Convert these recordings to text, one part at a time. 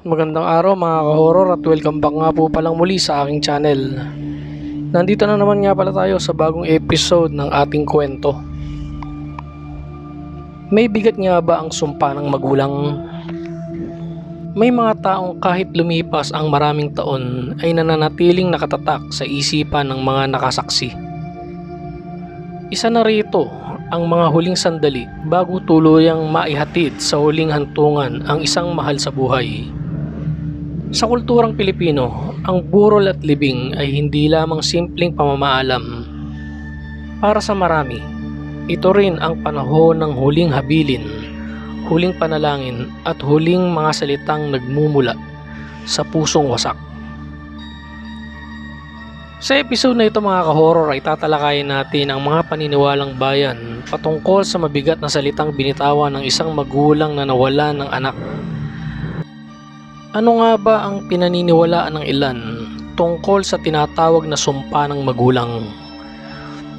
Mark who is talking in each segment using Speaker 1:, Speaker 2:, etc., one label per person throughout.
Speaker 1: Magandang araw mga ka-horror at welcome back nga po palang muli sa aking channel. Nandito na naman nga pala tayo sa bagong episode ng ating kwento. May bigat nga ba ang sumpa ng magulang? May mga taong kahit lumipas ang maraming taon ay nananatiling nakatatak sa isipan ng mga nakasaksi. Isa na rito ang mga huling sandali bago tuluyang maihatid sa huling hantungan ang isang mahal sa buhay. Sa kulturang Pilipino, ang burol at libing ay hindi lamang simpleng pamamaalam. Para sa marami, ito rin ang panahon ng huling habilin, huling panalangin at huling mga salitang nagmumula sa pusong wasak. Sa episode na ito mga ka-horror ay tatalakayin natin ang mga paniniwalang bayan patungkol sa mabigat na salitang binitawan ng isang magulang na nawalan ng anak. Ano nga ba ang pinaniniwalaan ng ilan tungkol sa tinatawag na sumpa ng magulang?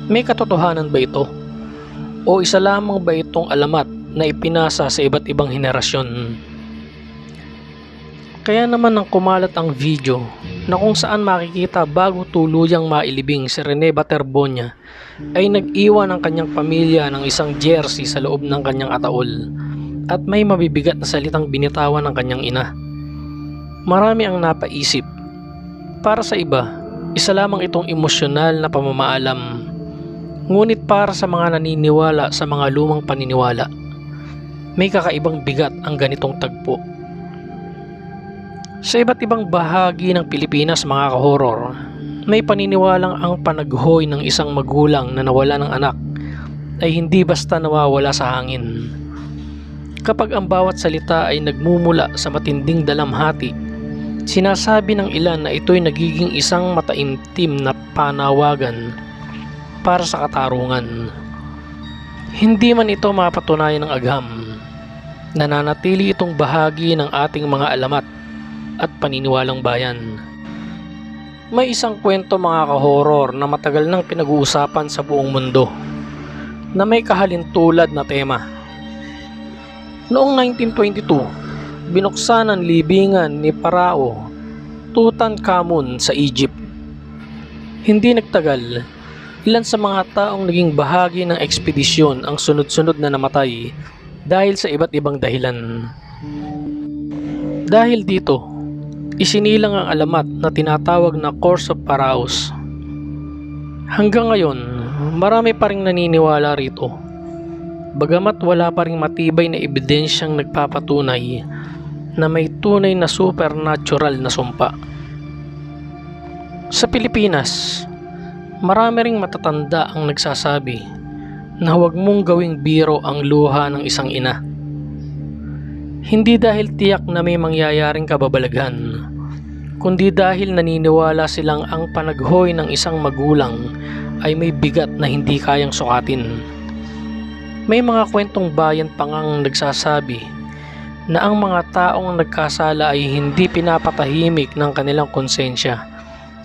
Speaker 1: May katotohanan ba ito? O isa lamang ba itong alamat na ipinasa sa iba't ibang henerasyon? Kaya naman nang kumalat ang video na kung saan makikita bago tuluyang mailibing si Rene Baterbonia ay nag-iwan ang kanyang pamilya ng isang jersey sa loob ng kanyang ataol at may mabibigat na salitang binitawan ng kanyang ina. Marami ang napaisip. Para sa iba, isa lamang itong emosyonal na pamamaalam. Ngunit para sa mga naniniwala sa mga lumang paniniwala, may kakaibang bigat ang ganitong tagpo. Sa iba't ibang bahagi ng Pilipinas mga ka-horror, may paniniwalang ang panaghoy ng isang magulang na nawala ng anak ay hindi basta nawawala sa hangin. Kapag ang bawat salita ay nagmumula sa matinding dalamhati, sinasabi ng ilan na ito'y nagiging isang mataimtim na panawagan para sa katarungan. Hindi man ito mapatunayan ng agham, nananatili itong bahagi ng ating mga alamat at paniniwalang bayan. May isang kwento mga ka-horror na matagal nang pinag-uusapan sa buong mundo na may kahalintulad na tema. Noong 1922, binuksan ang libingan ni Parao Tutankhamun sa Egypt. Hindi nagtagal, ilan sa mga taong naging bahagi ng ekspedisyon ang sunod-sunod na namatay dahil sa iba't ibang dahilan. Dahil dito, isinilang ang alamat na tinatawag na Curse of Pharaohs. Hanggang ngayon, marami pa ring naniniwala rito. Bagamat wala pa ring matibay na ebidensyang nagpapatunay na may tunay na supernatural na sumpa. Sa Pilipinas, marami ring matatanda ang nagsasabi na huwag mong gawing biro ang luha ng isang ina. Hindi dahil tiyak na may mangyayaring kababalaghan, kundi dahil naniniwala silang ang panaghoy ng isang magulang ay may bigat na hindi kayang sukatin. May mga kwentong bayan pa ngang nagsasabi na ang mga taong nagkasala ay hindi pinapatahimik ng kanilang konsensya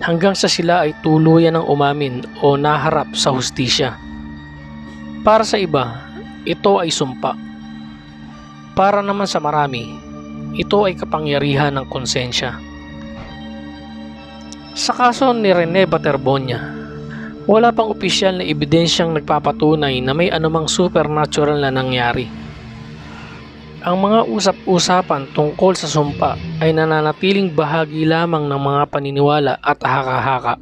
Speaker 1: hanggang sa sila ay tuluyan ng umamin o naharap sa hustisya. Para sa iba, ito ay sumpa. Para naman sa marami, ito ay kapangyarihan ng konsensya. Sa kaso ni Rene Baterbonia, wala pang opisyal na ebidensyang nagpapatunay na may anumang supernatural na nangyari. Ang mga usap-usapan tungkol sa sumpa ay nananatiling bahagi lamang ng mga paniniwala at haka-haka.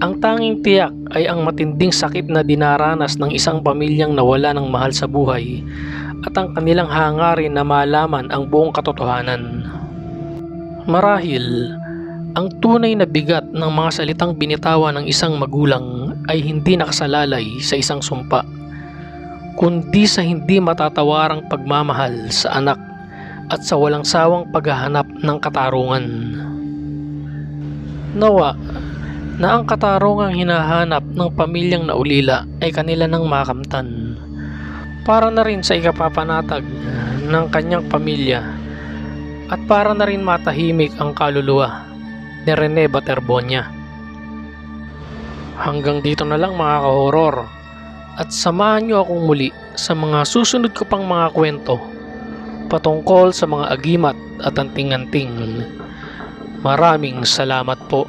Speaker 1: Ang tanging tiyak ay ang matinding sakit na dinaranas ng isang pamilyang nawala ng mahal sa buhay at ang kanilang hangarin na malaman ang buong katotohanan. Marahil, ang tunay na bigat ng mga salitang binitawan ng isang magulang ay hindi nakasalalay sa isang sumpa, kundi sa hindi matatawarang pagmamahal sa anak at sa walang sawang paghahanap ng katarungan. Nawa na ang katarungang hinahanap ng pamilyang naulila ay kanila nang makamtan, para na rin sa ikapapanatag ng kanyang pamilya at para na rin matahimik ang kaluluwa ni Rene Baterbonia. Hanggang dito na lang mga ka-horror, at samahan nyo akong muli sa mga susunod ko pang mga kwento patungkol sa mga agimat at anting-anting. Maraming salamat po.